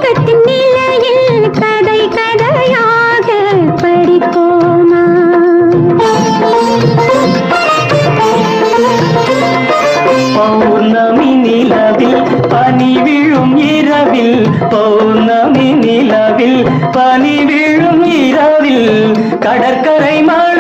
சொர்க்கத்தின் நிலையில் கதை கதையாக படிப்போமா? பௌர்ணமி நிலவில் பனி விழும் இரவில், பௌர்ணமி நிலவில் பனி விழும் இரவில் கடற்கரை மழை